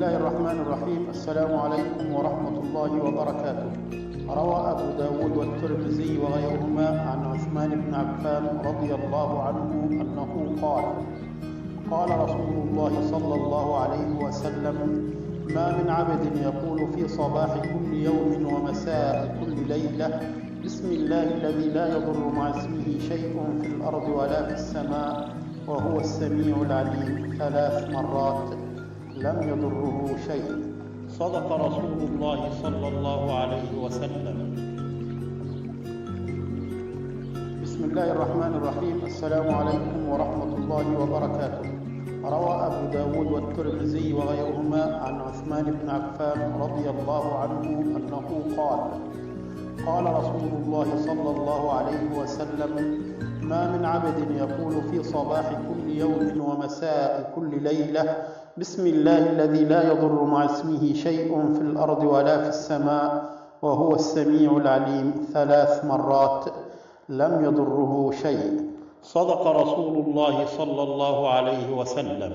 الله الرحمن الرحيم. السلام عليكم ورحمة الله وبركاته. روى أبو داود والترمذي وغيرهما عن عثمان بن عفان رضي الله عنه أنه قال رسول الله صلى الله عليه وسلم: ما من عبد يقول في صباح كل يوم ومساء كل ليلة: بسم الله الذي لا يضر مع اسمه شيء في الأرض ولا في السماء وهو السميع العليم 3 مرات لم يضره شيء. صدق رسول الله صلى الله عليه وسلم. بسم الله الرحمن الرحيم. السلام عليكم ورحمة الله وبركاته. روى أبو داود والترمذي وغيرهما عن عثمان بن عفان رضي الله عنه أنه قال رسول الله صلى الله عليه وسلم: ما من عبد يقول في صباح كل يوم ومساء كل ليلة: بسم الله الذي لا يضر مع اسمه شيء في الأرض ولا في السماء وهو السميع العليم 3 مرات لم يضره شيء. صدق رسول الله صلى الله عليه وسلم.